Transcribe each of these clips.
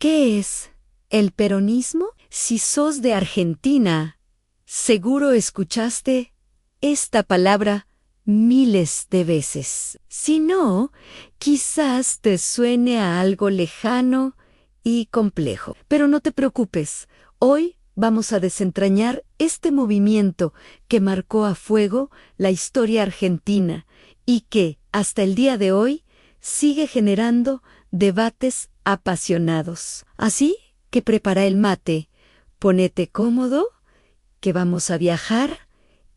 ¿Qué es el peronismo? Si sos de Argentina, seguro escuchaste esta palabra miles de veces. Si no, quizás te suene a algo lejano y complejo. Pero no te preocupes, hoy vamos a desentrañar este movimiento que marcó a fuego la historia argentina y que, hasta el día de hoy, sigue generando debates apasionados. Así que prepara el mate, ponete cómodo, que vamos a viajar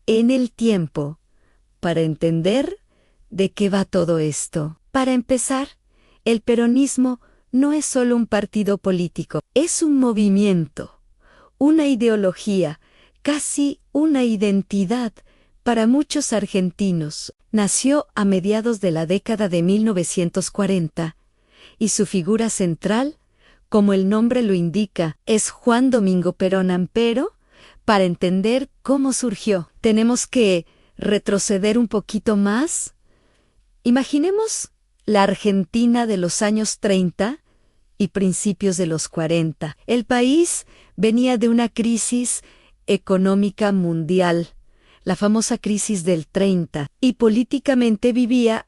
en el tiempo para entender de qué va todo esto. Para empezar, el peronismo no es solo un partido político, es un movimiento, una ideología, casi una identidad para muchos argentinos. Nació a mediados de la década de 1940 y su figura central, como el nombre lo indica, es Juan Domingo Perón Ampero. Para entender cómo surgió, tenemos que retroceder un poquito más. Imaginemos la Argentina de los años 30 y principios de los 40. El país venía de una crisis económica mundial, la famosa crisis del 30, y políticamente vivía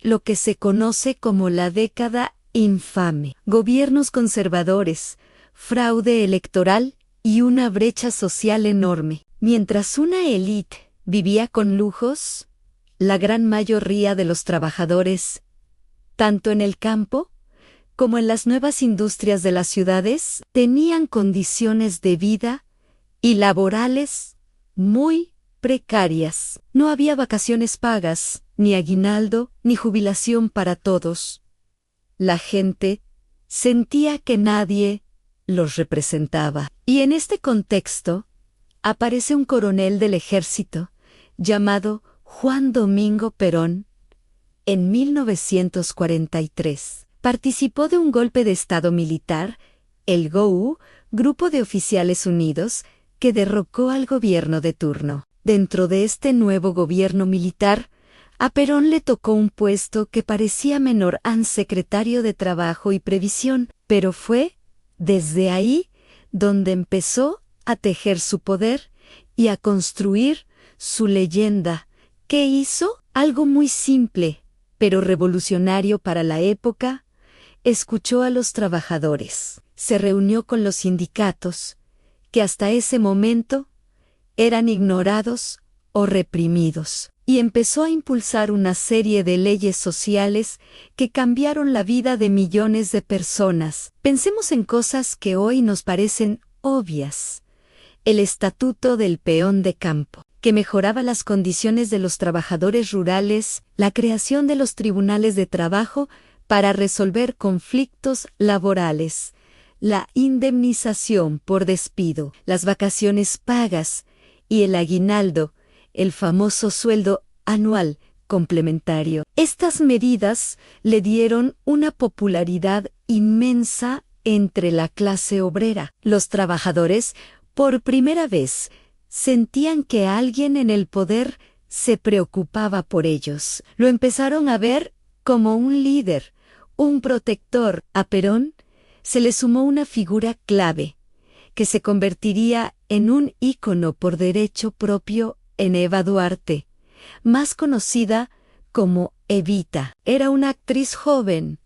lo que se conoce como la década infame. Gobiernos conservadores, fraude electoral y una brecha social enorme. Mientras una élite vivía con lujos, la gran mayoría de los trabajadores, tanto en el campo como en las nuevas industrias de las ciudades, tenían condiciones de vida y laborales muy precarias. No había vacaciones pagas, ni aguinaldo, ni jubilación para todos. La gente sentía que nadie los representaba. Y en este contexto aparece un coronel del ejército llamado Juan Domingo Perón en 1943. Participó de un golpe de Estado militar, el GOU, Grupo de Oficiales Unidos, que derrocó al gobierno de turno. Dentro de este nuevo gobierno militar, a Perón le tocó un puesto que parecía menor al secretario de Trabajo y Previsión, pero fue desde ahí donde empezó a tejer su poder y a construir su leyenda. ¿Qué hizo? Algo muy simple, pero revolucionario para la época. Escuchó a los trabajadores, se reunió con los sindicatos, que hasta ese momento eran ignorados o reprimidos, y empezó a impulsar una serie de leyes sociales que cambiaron la vida de millones de personas. Pensemos en cosas que hoy nos parecen obvias. El Estatuto del Peón de Campo, que mejoraba las condiciones de los trabajadores rurales, la creación de los tribunales de trabajo para resolver conflictos laborales, la indemnización por despido, las vacaciones pagas y el aguinaldo, el famoso sueldo anual complementario. Estas medidas le dieron una popularidad inmensa entre la clase obrera. Los trabajadores, por primera vez, sentían que alguien en el poder se preocupaba por ellos. Lo empezaron a ver como un líder, un protector. A Perón se le sumó una figura clave, que se convertiría en un ícono por derecho propio en Eva Duarte, más conocida como Evita. Era una actriz joven,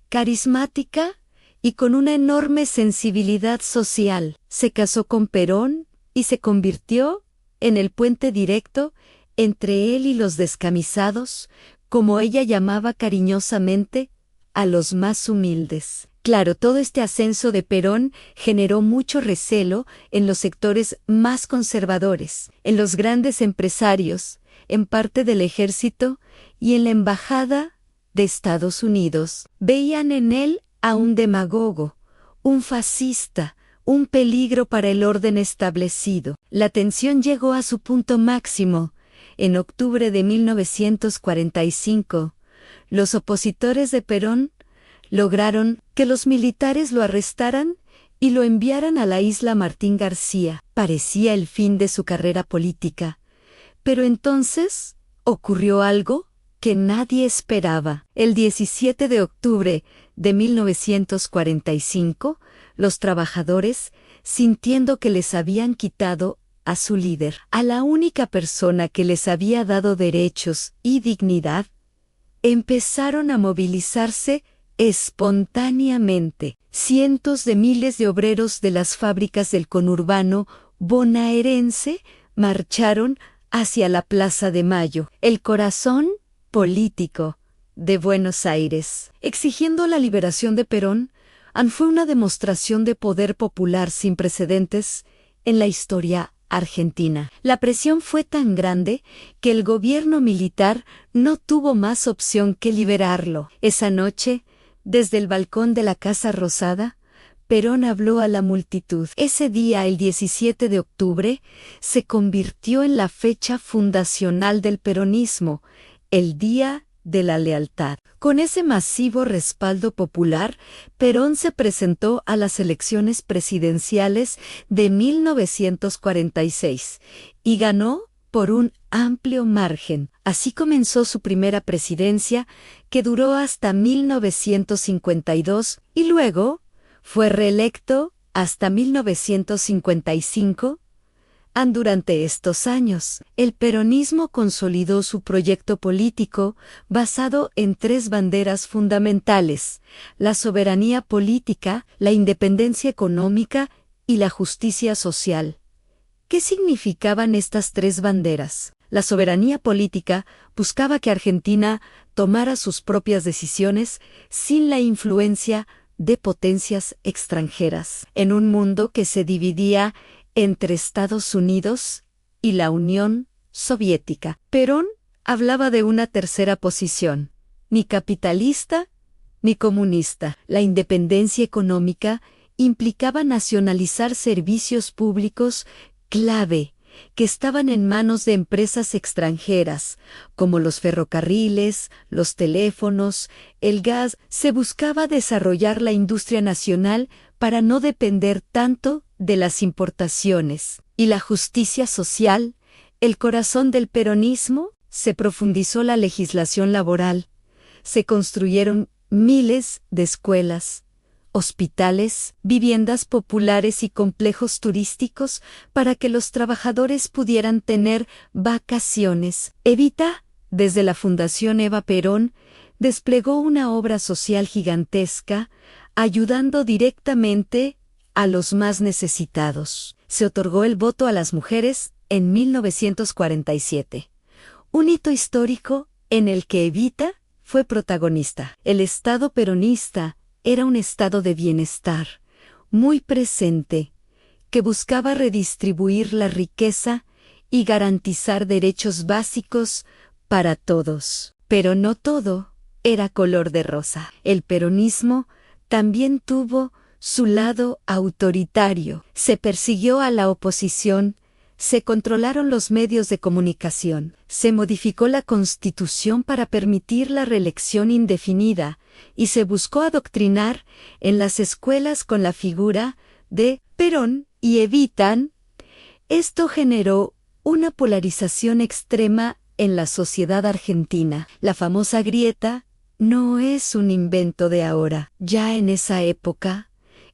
carismática y con una enorme sensibilidad social. Se casó con Perón y se convirtió en el puente directo entre él y los descamisados, como ella llamaba cariñosamente a los más humildes. Claro, todo este ascenso de Perón generó mucho recelo en los sectores más conservadores, en los grandes empresarios, en parte del ejército y en la embajada de Estados Unidos. Veían en él a un demagogo, un fascista, un peligro para el orden establecido. La tensión llegó a su punto máximo. En octubre de 1945, los opositores de Perón lograron que los militares lo arrestaran y lo enviaran a la isla Martín García. Parecía el fin de su carrera política. Pero entonces ocurrió algo que nadie esperaba. El 17 de octubre de 1945, los trabajadores, sintiendo que les habían quitado a su líder, a la única persona que les había dado derechos y dignidad, empezaron a movilizarse espontáneamente. Cientos de miles de obreros de las fábricas del conurbano bonaerense marcharon hacia la Plaza de Mayo, el corazón político de Buenos Aires, exigiendo la liberación de Perón. Fue una demostración de poder popular sin precedentes en la historia argentina. La presión fue tan grande que el gobierno militar no tuvo más opción que liberarlo. Esa noche, desde el balcón de la Casa Rosada, Perón habló a la multitud. Ese día, el 17 de octubre, se convirtió en la fecha fundacional del peronismo, el Día de la Lealtad. Con ese masivo respaldo popular, Perón se presentó a las elecciones presidenciales de 1946 y ganó por un amplio margen. Así comenzó su primera presidencia, que duró hasta 1952, y luego fue reelecto hasta 1955. Durante estos años, el peronismo consolidó su proyecto político basado en tres banderas fundamentales: la soberanía política, la independencia económica y la justicia social. ¿Qué significaban estas tres banderas? La soberanía política buscaba que Argentina tomara sus propias decisiones sin la influencia de potencias extranjeras, en un mundo que se dividía entre Estados Unidos y la Unión Soviética. Perón hablaba de una tercera posición, ni capitalista ni comunista. La independencia económica implicaba nacionalizar servicios públicos clave que estaban en manos de empresas extranjeras, como los ferrocarriles, los teléfonos, el gas. Se buscaba desarrollar la industria nacional para no depender tanto de las importaciones. Y la justicia social, el corazón del peronismo. Se profundizó la legislación laboral, se construyeron miles de escuelas, hospitales, viviendas populares y complejos turísticos para que los trabajadores pudieran tener vacaciones. Evita, desde la Fundación Eva Perón, desplegó una obra social gigantesca, ayudando directamente a los más necesitados. Se otorgó el voto a las mujeres en 1947, un hito histórico en el que Evita fue protagonista. El Estado peronista era un estado de bienestar, muy presente, que buscaba redistribuir la riqueza y garantizar derechos básicos para todos. Pero no todo era color de rosa. El peronismo también tuvo su lado autoritario. Se persiguió a la oposición, se controlaron los medios de comunicación, se modificó la Constitución para permitir la reelección indefinida y se buscó adoctrinar en las escuelas con la figura de Perón y Evita. Esto generó una polarización extrema en la sociedad argentina. La famosa grieta no es un invento de ahora. Ya en esa época,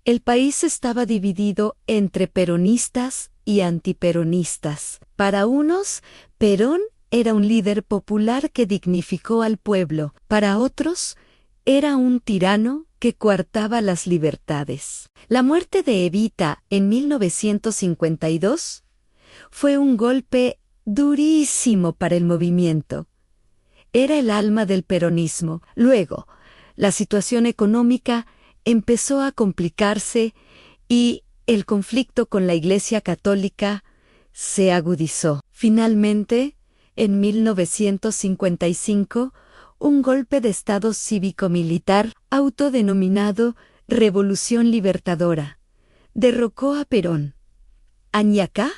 el país estaba dividido entre peronistas y antiperonistas. Para unos, Perón era un líder popular que dignificó al pueblo. Para otros, era un tirano que coartaba las libertades. La muerte de Evita en 1952 fue un golpe durísimo para el movimiento. Era el alma del peronismo. Luego, la situación económica empezó a complicarse y el conflicto con la Iglesia Católica se agudizó. Finalmente, en 1955, un golpe de Estado cívico-militar, autodenominado Revolución Libertadora, derrocó a Perón. Y acá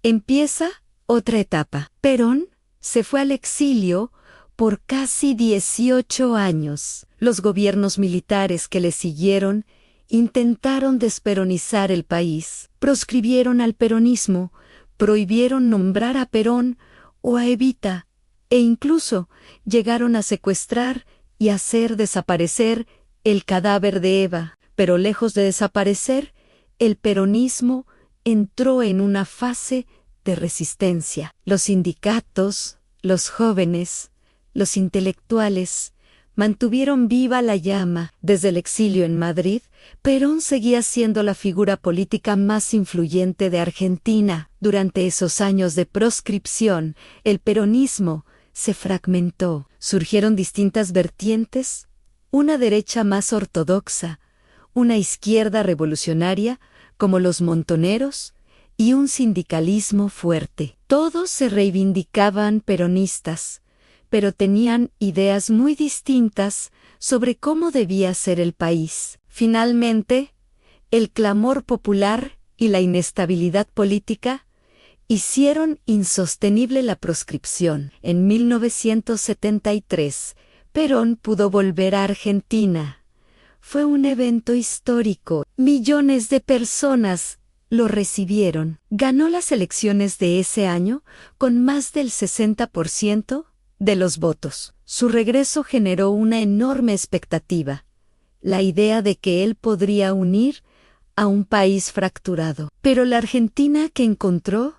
empieza otra etapa. Perón se fue al exilio por casi 18 años. Los gobiernos militares que le siguieron intentaron desperonizar el país, proscribieron al peronismo, prohibieron nombrar a Perón o a Evita, e incluso llegaron a secuestrar y hacer desaparecer el cadáver de Eva, pero lejos de desaparecer, el peronismo entró en una fase de resistencia. Los sindicatos, los jóvenes, los intelectuales mantuvieron viva la llama. Desde el exilio en Madrid, Perón seguía siendo la figura política más influyente de Argentina. Durante esos años de proscripción, el peronismo se fragmentó. Surgieron distintas vertientes, una derecha más ortodoxa, una izquierda revolucionaria, como los montoneros, y un sindicalismo fuerte. Todos se reivindicaban peronistas, pero tenían ideas muy distintas sobre cómo debía ser el país. Finalmente, el clamor popular y la inestabilidad política hicieron insostenible la proscripción. En 1973, Perón pudo volver a Argentina. Fue un evento histórico. Millones de personas lo recibieron. Ganó las elecciones de ese año con más del 60% de los votos. Su regreso generó una enorme expectativa, la idea de que él podría unir a un país fracturado. Pero la Argentina que encontró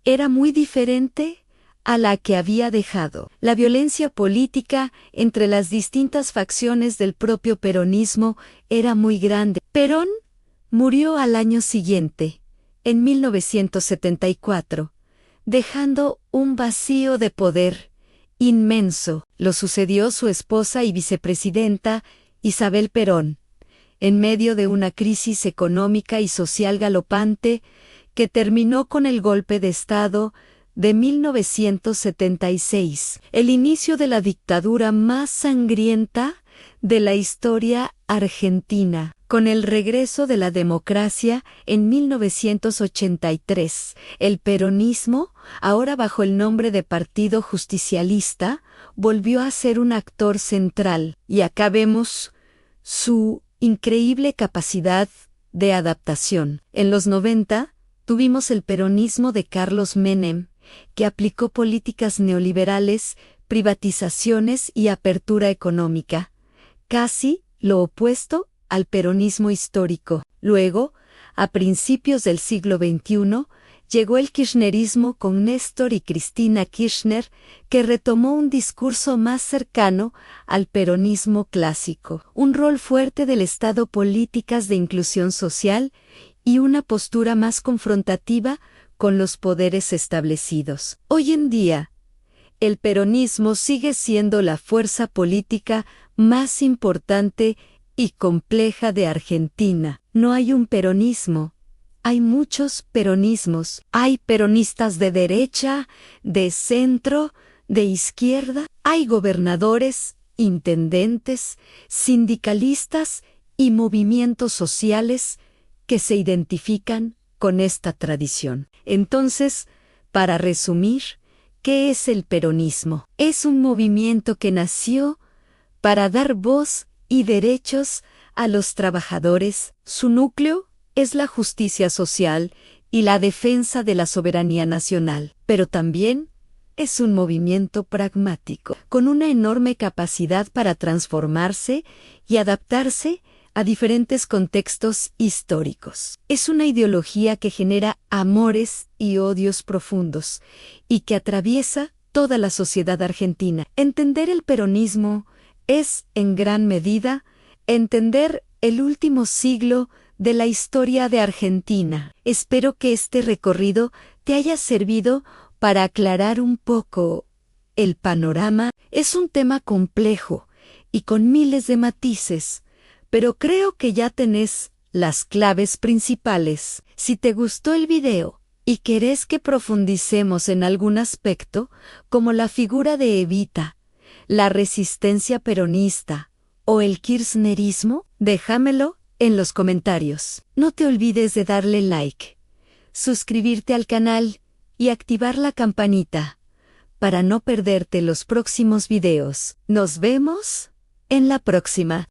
era muy diferente a la que había dejado. La violencia política entre las distintas facciones del propio peronismo era muy grande. Perón murió al año siguiente, en 1974, dejando un vacío de poder inmenso. Lo sucedió su esposa y vicepresidenta, Isabel Perón, en medio de una crisis económica y social galopante que terminó con el golpe de Estado de 1976, el inicio de la dictadura más sangrienta de la historia argentina. Con el regreso de la democracia en 1983, el peronismo, ahora bajo el nombre de Partido Justicialista, volvió a ser un actor central. Y acá vemos su increíble capacidad de adaptación. En los 90, tuvimos el peronismo de Carlos Menem, que aplicó políticas neoliberales, privatizaciones y apertura económica, casi lo opuesto al peronismo histórico. Luego, a principios del siglo XXI, llegó el kirchnerismo con Néstor y Cristina Kirchner, que retomó un discurso más cercano al peronismo clásico, un rol fuerte del Estado, políticas de inclusión social y una postura más confrontativa con los poderes establecidos. Hoy en día, el peronismo sigue siendo la fuerza política más importante y compleja de Argentina. No hay un peronismo, hay muchos peronismos. Hay peronistas de derecha, de centro, de izquierda. Hay gobernadores, intendentes, sindicalistas y movimientos sociales que se identifican con esta tradición. Entonces, para resumir, ¿qué es el peronismo? Es un movimiento que nació para dar voz y derechos a los trabajadores. Su núcleo es la justicia social y la defensa de la soberanía nacional, pero también es un movimiento pragmático, con una enorme capacidad para transformarse y adaptarse a diferentes contextos históricos. Es una ideología que genera amores y odios profundos y que atraviesa toda la sociedad argentina. Entender el peronismo es, en gran medida, entender el último siglo de la historia de Argentina. Espero que este recorrido te haya servido para aclarar un poco el panorama. Es un tema complejo y con miles de matices, pero creo que ya tenés las claves principales. Si te gustó el video y querés que profundicemos en algún aspecto, como la figura de Evita, la resistencia peronista o el kirchnerismo, déjamelo en los comentarios. No te olvides de darle like, suscribirte al canal y activar la campanita para no perderte los próximos videos. Nos vemos en la próxima.